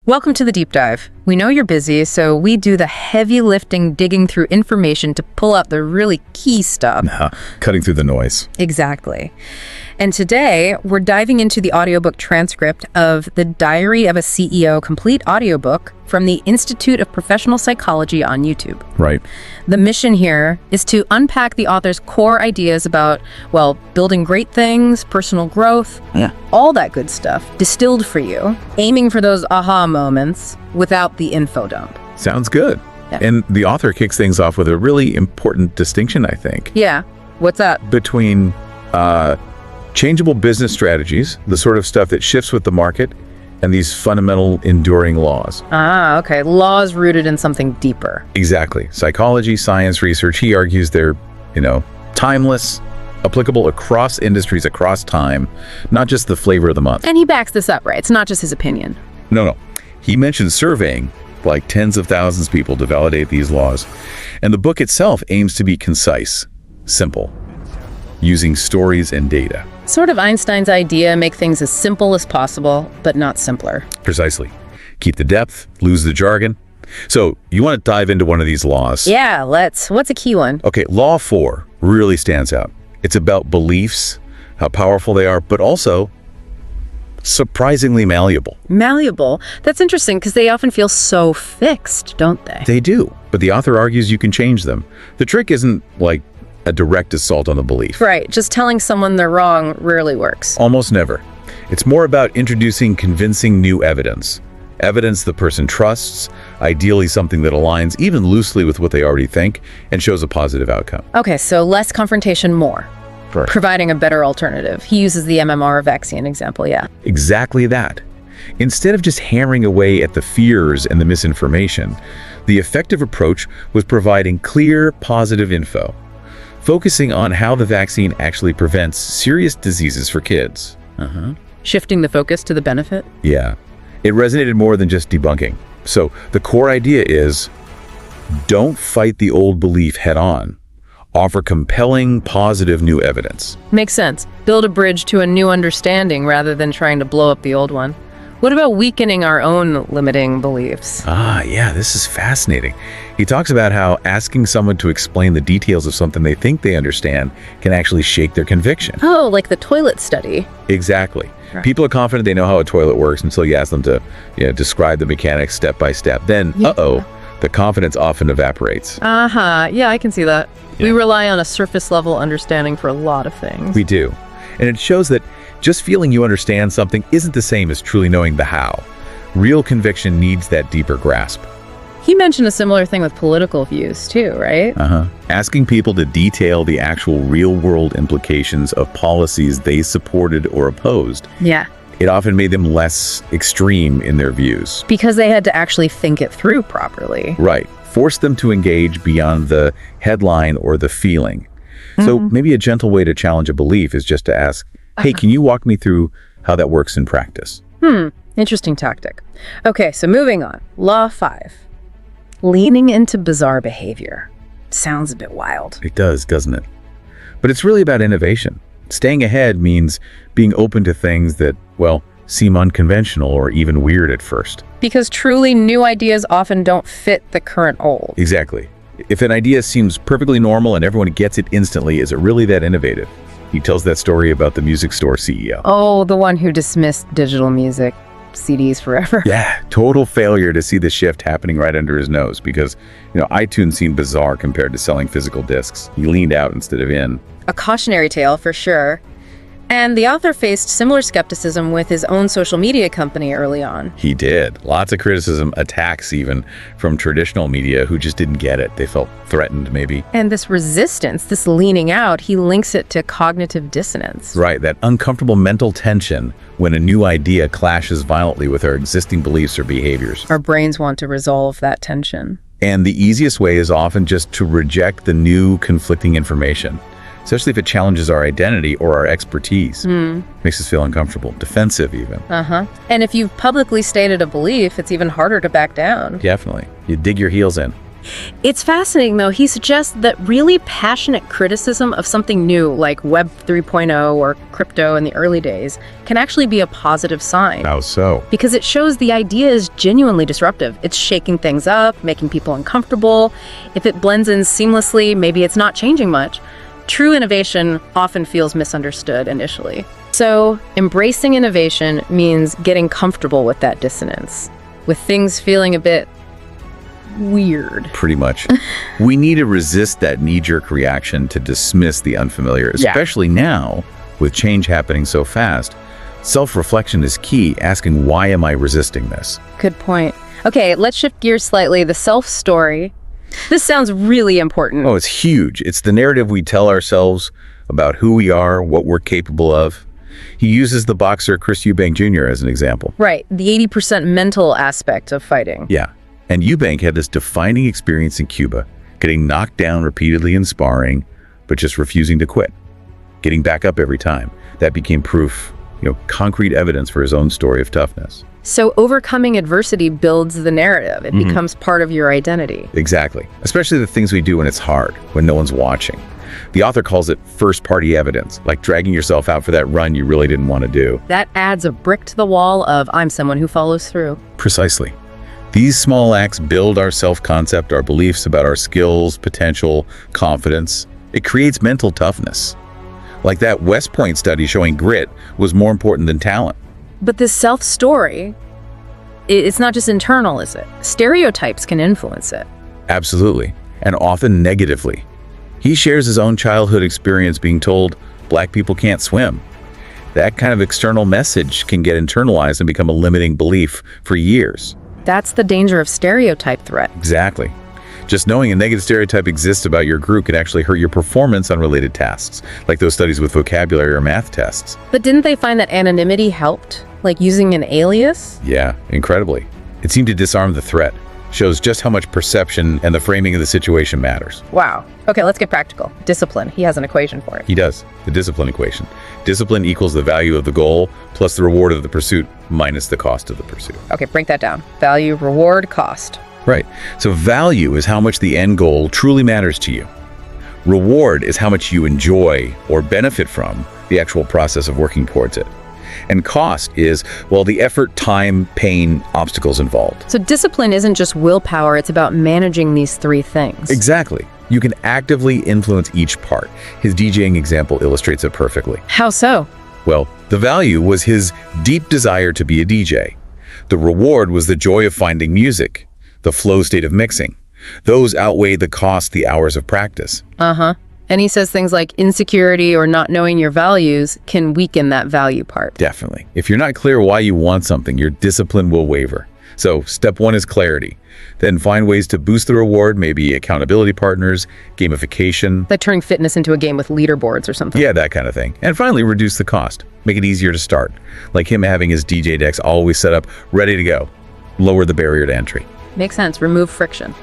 Welcome to the deep dive. We know you're busy, so we do the heavy lifting, digging through information to pull out the really key stuff. Cutting through the noise. Exactly. And today, we're diving into the audiobook transcript of The Diary of a CEO complete audiobook from the Institute of Professional Psychology on YouTube. Right. The mission here is to unpack the author's core ideas about, well, building great things, personal growth, all that good stuff, distilled for you, aiming for those aha moments without the info dump. Sounds good. Yeah. And the author kicks things off with a really important distinction, I think. Yeah. What's that? Between changeable business strategies, the sort of stuff that shifts with the market, and these fundamental enduring laws. Ah, okay. Laws rooted in something deeper. Exactly. Psychology, science, research, he argues they're, timeless, applicable across industries, across time, not just the flavor of the month. And he backs this up, right? It's not just his opinion. No. He mentions surveying like tens of thousands of people to validate these laws. And the book itself aims to be concise, simple, using stories and data. Sort of Einstein's idea, make things as simple as possible, but not simpler. Precisely. Keep the depth, lose the jargon. So you want to dive into one of these laws? Yeah, let's. What's a key one? Okay, Law 4 really stands out. It's about beliefs, how powerful they are, but also surprisingly malleable. Malleable? That's interesting because they often feel so fixed, don't they? They do, but the author argues you can change them. The trick isn't like a direct assault on the belief. Right, just telling someone they're wrong rarely works. Almost never. It's more about introducing convincing new evidence. Evidence the person trusts, ideally something that aligns even loosely with what they already think and shows a positive outcome. Okay, so less confrontation, more. Correct. Providing a better alternative. He uses the MMR vaccine example, yeah. Exactly that. Instead of just hammering away at the fears and the misinformation, the effective approach was providing clear, positive info, focusing on how the vaccine actually prevents serious diseases for kids. Shifting the focus to the benefit? Yeah. It resonated more than just debunking. So the core idea is, don't fight the old belief head on. Offer compelling, positive new evidence. Makes sense. Build a bridge to a new understanding rather than trying to blow up the old one. What about weakening our own limiting beliefs? Yeah, this is fascinating. He talks about how asking someone to explain the details of something they think they understand can actually shake their conviction. Oh, like the toilet study. Exactly. Right. People are confident they know how a toilet works until you ask them to describe the mechanics step by step. Then, the confidence often evaporates. Yeah, I can see that. Yeah. We rely on a surface level understanding for a lot of things. We do. And it shows that just feeling you understand something isn't the same as truly knowing the how. Real conviction needs that deeper grasp. He mentioned a similar thing with political views too, right? Asking people to detail the actual real-world implications of policies they supported or opposed. Yeah. It often made them less extreme in their views. Because they had to actually think it through properly. Right. Force them to engage beyond the headline or the feeling. So maybe a gentle way to challenge a belief is just to ask, hey, can you walk me through how that works in practice? Interesting tactic. Okay, so moving on. Law 5. Leaning into bizarre behavior. Sounds a bit wild. It does, doesn't it? But it's really about innovation. Staying ahead means being open to things that, seem unconventional or even weird at first. Because truly new ideas often don't fit the current old. Exactly. If an idea seems perfectly normal and everyone gets it instantly, is it really that innovative? He tells that story about the music store CEO. Oh, the one who dismissed digital music CDs forever. Yeah, total failure to see the shift happening right under his nose because, iTunes seemed bizarre compared to selling physical discs. He leaned out instead of in. A cautionary tale for sure. And the author faced similar skepticism with his own social media company early on. He did. Lots of criticism, attacks even, from traditional media who just didn't get it. They felt threatened, maybe. And this resistance, this leaning out, he links it to cognitive dissonance. Right, that uncomfortable mental tension when a new idea clashes violently with our existing beliefs or behaviors. Our brains want to resolve that tension. And the easiest way is often just to reject the new conflicting information, especially if it challenges our identity or our expertise. Makes us feel uncomfortable, defensive even. And if you've publicly stated a belief, it's even harder to back down. Definitely. You dig your heels in. It's fascinating, though. He suggests that really passionate criticism of something new, like Web 3.0 or crypto in the early days, can actually be a positive sign. How so? Because it shows the idea is genuinely disruptive. It's shaking things up, making people uncomfortable. If it blends in seamlessly, maybe it's not changing much. True innovation often feels misunderstood initially. So, embracing innovation means getting comfortable with that dissonance, with things feeling a bit weird. Pretty much. We need to resist that knee-jerk reaction to dismiss the unfamiliar, especially now with change happening so fast. Self-reflection is key, asking, why am I resisting this? Good point. Okay, let's shift gears slightly. The self-story. This sounds really important. Oh, it's huge. It's the narrative we tell ourselves about who we are, what we're capable of. He uses the boxer Chris Eubank Jr. as an example. Right, the 80% mental aspect of fighting. Yeah, and Eubank had this defining experience in Cuba, getting knocked down repeatedly in sparring, but just refusing to quit, getting back up every time. That became proof, concrete evidence for his own story of toughness. So overcoming adversity builds the narrative. It becomes part of your identity. Exactly, especially the things we do when it's hard, when no one's watching. The author calls it first-party evidence, like dragging yourself out for that run you really didn't want to do. That adds a brick to the wall of, I'm someone who follows through. Precisely. These small acts build our self-concept, our beliefs about our skills, potential, confidence. It creates mental toughness. Like that West Point study showing grit was more important than talent. But this self-story, it's not just internal, is it? Stereotypes can influence it. Absolutely, and often negatively. He shares his own childhood experience being told black people can't swim. That kind of external message can get internalized and become a limiting belief for years. That's the danger of stereotype threat. Exactly. Just knowing a negative stereotype exists about your group can actually hurt your performance on related tasks, like those studies with vocabulary or math tests. But didn't they find that anonymity helped? Like using an alias? Yeah, incredibly. It seemed to disarm the threat. Shows just how much perception and the framing of the situation matters. Wow. Okay, let's get practical. Discipline. He has an equation for it. He does. The discipline equation. Discipline equals the value of the goal plus the reward of the pursuit minus the cost of the pursuit. Okay, break that down. Value, reward, cost. Right. So value is how much the end goal truly matters to you. Reward is how much you enjoy or benefit from the actual process of working towards it. And cost is, well, the effort, time, pain, obstacles involved. So discipline isn't just willpower, it's about managing these three things. Exactly. You can actively influence each part. His DJing example illustrates it perfectly. How so? Well, the value was his deep desire to be a DJ. The reward was the joy of finding music, the flow state of mixing. Those outweighed the cost, the hours of practice. And he says things like insecurity or not knowing your values can weaken that value part. Definitely. If you're not clear why you want something, your discipline will waver. So step one is clarity. Then find ways to boost the reward, maybe accountability partners, gamification. Like turning fitness into a game with leaderboards or something. Yeah, that kind of thing. And finally, reduce the cost. Make it easier to start. Like him having his DJ decks always set up, ready to go. Lower the barrier to entry. Makes sense. Remove friction.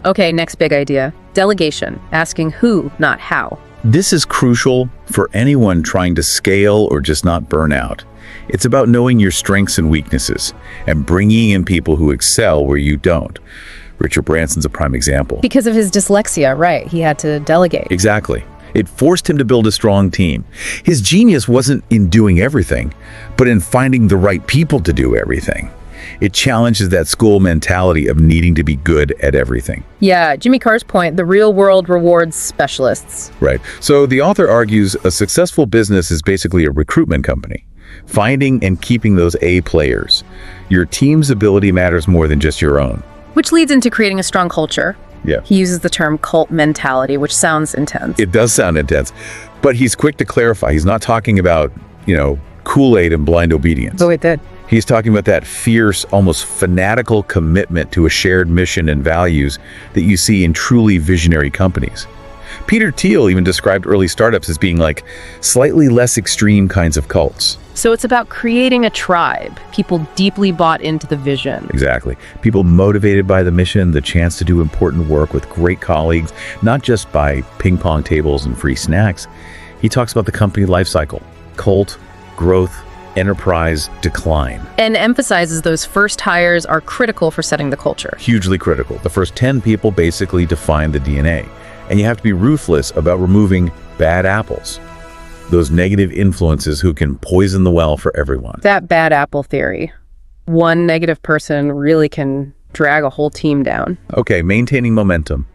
Okay, next big idea. Delegation. Asking who, not how. This is crucial for anyone trying to scale or just not burn out. It's about knowing your strengths and weaknesses and bringing in people who excel where you don't. Richard Branson's a prime example. Because of his dyslexia, right? He had to delegate. Exactly. It forced him to build a strong team. His genius wasn't in doing everything, but in finding the right people to do everything. It challenges that school mentality of needing to be good at everything. Yeah, Jimmy Carr's point, the real world rewards specialists. Right. So the author argues a successful business is basically a recruitment company. Finding and keeping those A players. Your team's ability matters more than just your own. Which leads into creating a strong culture. Yeah. He uses the term cult mentality, which sounds intense. It does sound intense, but he's quick to clarify. He's not talking about, Kool-Aid and blind obedience. Oh, it did. He's talking about that fierce, almost fanatical commitment to a shared mission and values that you see in truly visionary companies. Peter Thiel even described early startups as being like slightly less extreme kinds of cults. So it's about creating a tribe, people deeply bought into the vision. Exactly. People motivated by the mission, the chance to do important work with great colleagues, not just by ping pong tables and free snacks. He talks about the company life cycle, cult, growth, enterprise decline. And emphasizes those first hires are critical for setting the culture. Hugely critical. The first 10 people basically define the DNA. And you have to be ruthless about removing bad apples. Those negative influences who can poison the well for everyone. That bad apple theory. One negative person really can drag a whole team down. Okay, maintaining momentum.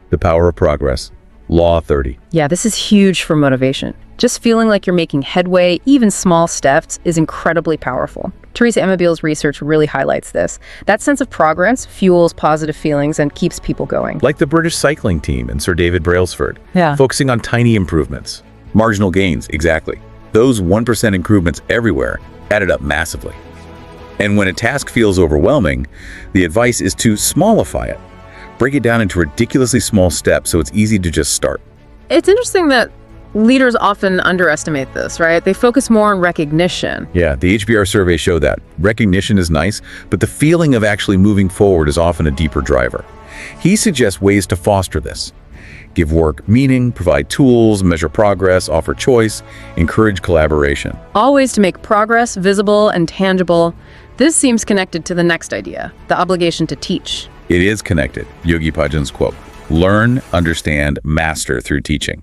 The power of progress. Law 30. Yeah, this is huge for motivation. Just feeling like you're making headway, even small steps, is incredibly powerful. Teresa Emabiel's research really highlights this. That sense of progress fuels positive feelings and keeps people going. Like the British cycling team and Sir David Brailsford. Yeah. Focusing on tiny improvements. Marginal gains, exactly. Those 1% improvements everywhere added up massively. And when a task feels overwhelming, the advice is to smallify it. Break it down into ridiculously small steps so it's easy to just start. It's interesting that leaders often underestimate this, right? They focus more on recognition. Yeah, the HBR survey showed that. Recognition is nice, but the feeling of actually moving forward is often a deeper driver. He suggests ways to foster this. Give work meaning, provide tools, measure progress, offer choice, encourage collaboration. All ways to make progress visible and tangible. This seems connected to the next idea, the obligation to teach. It is connected. Yogi Bhajan's quote, "Learn, understand, master through teaching."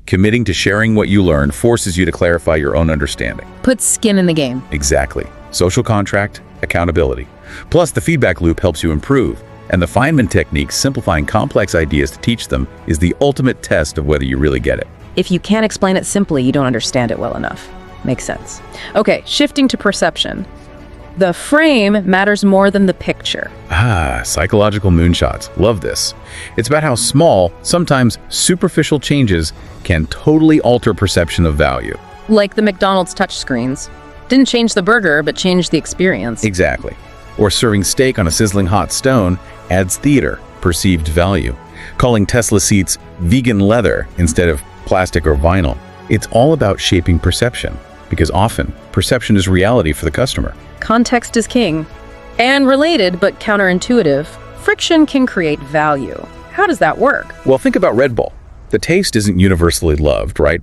Committing to sharing what you learn forces you to clarify your own understanding. Put skin in the game. Exactly. Social contract, accountability. Plus, the feedback loop helps you improve. And the Feynman technique, simplifying complex ideas to teach them, is the ultimate test of whether you really get it. If you can't explain it simply, you don't understand it well enough. Makes sense. Okay, shifting to perception. The frame matters more than the picture. Psychological moonshots. Love this. It's about how small, sometimes superficial changes can totally alter perception of value. Like the McDonald's touchscreens. Didn't change the burger, but changed the experience. Exactly. Or serving steak on a sizzling hot stone adds theater, perceived value. Calling Tesla seats vegan leather instead of plastic or vinyl. It's all about shaping perception, because often perception is reality for the customer. Context is king. And related, but counterintuitive, friction can create value. How does that work? Well, think about Red Bull. The taste isn't universally loved, right?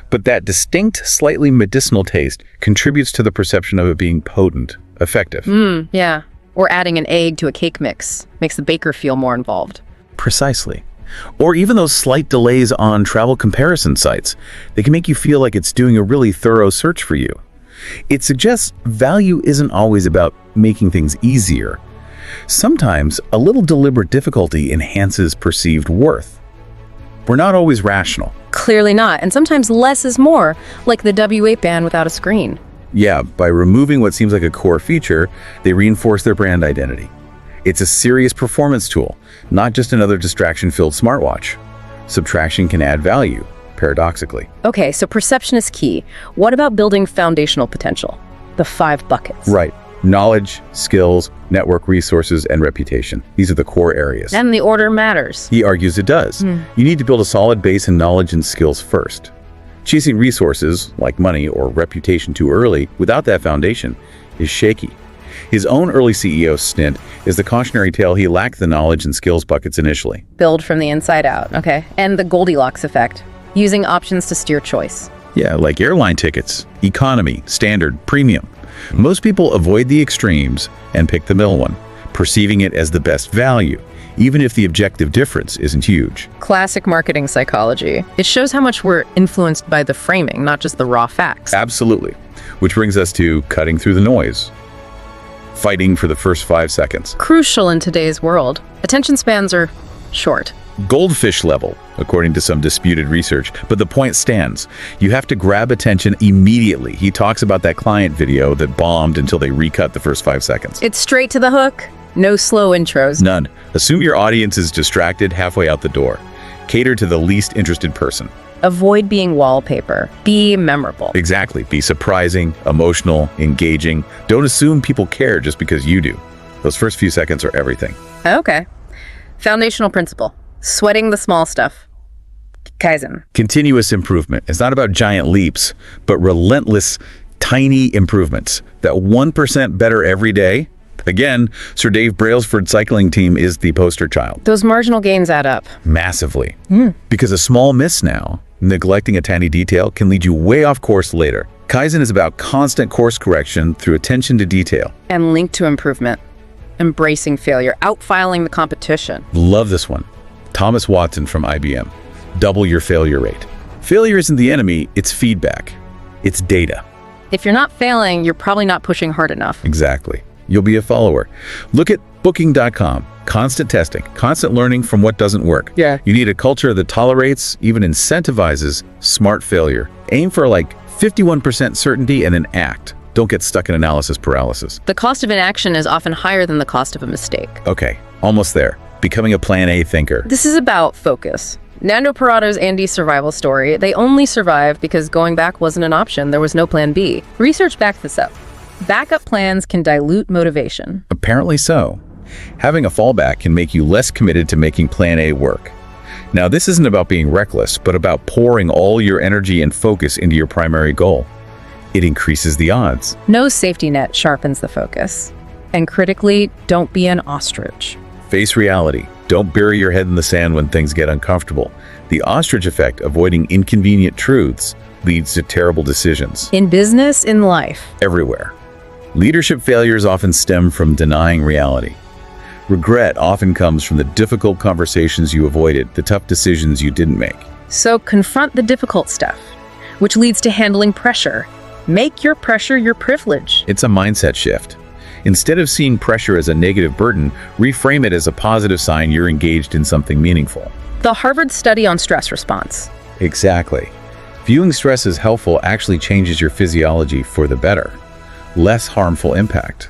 But that distinct, slightly medicinal taste contributes to the perception of it being potent, effective. Yeah. Or adding an egg to a cake mix makes the baker feel more involved. Precisely. Or even those slight delays on travel comparison sites. They can make you feel like it's doing a really thorough search for you. It suggests value isn't always about making things easier. Sometimes a little deliberate difficulty enhances perceived worth. We're not always rational. Clearly not. And sometimes less is more, like the W8 band without a screen. Yeah, by removing what seems like a core feature, they reinforce their brand identity. It's a serious performance tool, not just another distraction-filled smartwatch. Subtraction can add value, paradoxically. Okay, so perception is key. What about building foundational potential? The 5 buckets. Right. Knowledge, skills, network resources, and reputation. These are the core areas. And the order matters. He argues it does. You need to build a solid base in knowledge and skills first. Chasing resources, like money or reputation too early, without that foundation, is shaky. His own early CEO stint is the cautionary tale he lacked the knowledge and skills buckets initially. Build from the inside out, okay. And the Goldilocks effect, using options to steer choice. Yeah, like airline tickets, economy, standard, premium. Most people avoid the extremes and pick the middle one, perceiving it as the best value, even if the objective difference isn't huge. Classic marketing psychology. It shows how much we're influenced by the framing, not just the raw facts. Absolutely. Which brings us to cutting through the noise. Fighting for the first 5 seconds. Crucial in today's world. Attention spans are short. Goldfish level, according to some disputed research, but the point stands. You have to grab attention immediately. He talks about that client video that bombed until they recut the first 5 seconds. It's straight to the hook. No slow intros. None. Assume your audience is distracted halfway out the door. Cater to the least interested person. Avoid being wallpaper. Be memorable. Exactly. Be surprising, emotional, engaging. Don't assume people care just because you do. Those first few seconds are everything. Okay. Foundational principle. Sweating the small stuff. Kaizen. Continuous improvement. It's not about giant leaps, but relentless, tiny improvements. That 1% better every day. Again, Sir Dave Brailsford's cycling team is the poster child. Those marginal gains add up. Massively. Because a small miss now, neglecting a tiny detail, can lead you way off course later. Kaizen is about constant course correction through attention to detail. And linked to improvement. Embracing failure, outfiling the competition. Love this one. Thomas Watson from IBM. Double your failure rate. Failure isn't the enemy, it's feedback. It's data. If you're not failing, you're probably not pushing hard enough. Exactly. You'll be a follower. Look at Booking.com. Constant testing, constant learning from what doesn't work. Yeah. You need a culture that tolerates, even incentivizes, smart failure. Aim for like 51% certainty and then act. Don't get stuck in analysis paralysis. The cost of inaction is often higher than the cost of a mistake. Okay, almost there. Becoming a plan A thinker. This is about focus. Nando Parato's Andy's survival story, they only survived because going back wasn't an option. There was no plan B. Research backed this up. Backup plans can dilute motivation. Apparently so. Having a fallback can make you less committed to making plan A work. Now, this isn't about being reckless, but about pouring all your energy and focus into your primary goal. It increases the odds. No safety net sharpens the focus. And critically, don't be an ostrich. Face reality. Don't bury your head in the sand when things get uncomfortable. The ostrich effect, avoiding inconvenient truths, leads to terrible decisions. In business, in life. Everywhere. Leadership failures often stem from denying reality. Regret often comes from the difficult conversations you avoided, the tough decisions you didn't make. So confront the difficult stuff, which leads to handling pressure. Make your pressure your privilege. It's a mindset shift. Instead of seeing pressure as a negative burden, reframe it as a positive sign you're engaged in something meaningful. The Harvard study on stress response. Exactly. Viewing stress as helpful actually changes your physiology for the better. Less harmful impact.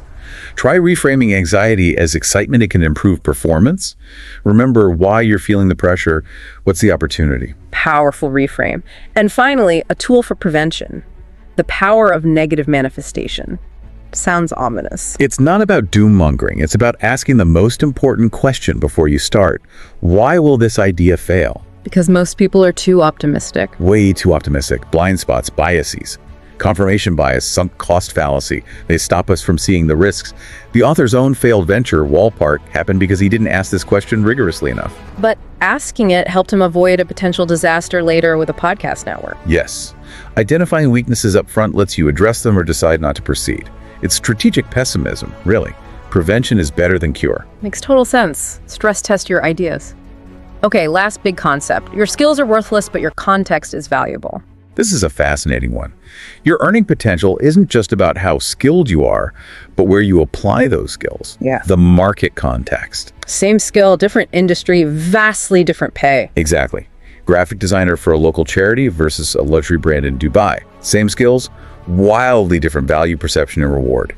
Try reframing anxiety as excitement. It can improve performance. Remember why you're feeling the pressure. What's the opportunity? Powerful reframe. And finally, a tool for prevention. The power of negative manifestation. Sounds ominous. It's not about doom-mongering. It's about asking the most important question before you start. Why will this idea fail? Because most people are too optimistic. Way too optimistic. Blind spots, biases. Confirmation bias, sunk cost fallacy. They stop us from seeing the risks. The author's own failed venture, Walmart, happened because he didn't ask this question rigorously enough. But asking it helped him avoid a potential disaster later with a podcast network. Yes. Identifying weaknesses up front lets you address them or decide not to proceed. It's strategic pessimism, really. Prevention is better than cure. Makes total sense. Stress test your ideas. Okay, last big concept. Your skills are worthless, but your context is valuable. This is a fascinating one. Your earning potential isn't just about how skilled you are, but where you apply those skills. Yeah. The market context. Same skill, different industry, vastly different pay. Exactly. Graphic designer for a local charity versus a luxury brand in Dubai. Same skills, wildly different value perception and reward.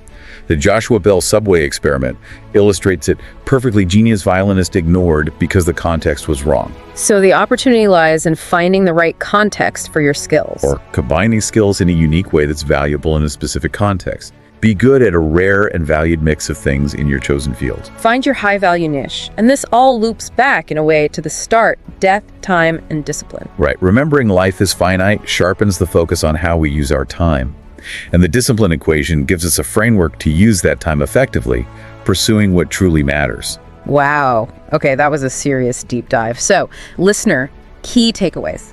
The Joshua Bell subway experiment illustrates it perfectly. Genius violinist ignored because the context was wrong. So the opportunity lies in finding the right context for your skills. Or combining skills in a unique way that's valuable in a specific context. Be good at a rare and valued mix of things in your chosen field. Find your high-value niche. And this all loops back, in a way, to the start: death, time, and discipline. Right. Remembering life is finite sharpens the focus on how we use our time. And the discipline equation gives us a framework to use that time effectively, pursuing what truly matters. Wow. Okay, that was a serious deep dive. So, listener, key takeaways.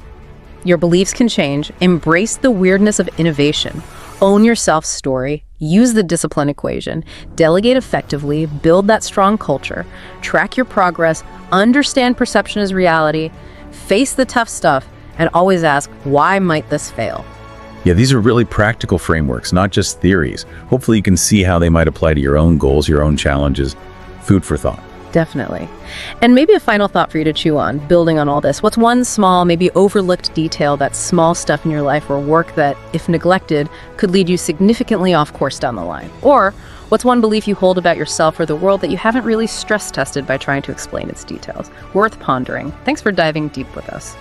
Your beliefs can change. Embrace the weirdness of innovation. Own your self-story. Use the discipline equation. Delegate effectively. Build that strong culture. Track your progress. Understand perception as reality. Face the tough stuff. And always ask, why might this fail? Yeah, these are really practical frameworks, not just theories. Hopefully you can see how they might apply to your own goals, your own challenges. Food for thought. Definitely. And maybe a final thought for you to chew on, building on all this. What's one small, maybe overlooked detail, that small stuff in your life or work that, if neglected, could lead you significantly off course down the line? Or what's one belief you hold about yourself or the world that you haven't really stress tested by trying to explain its details? Worth pondering. Thanks for diving deep with us.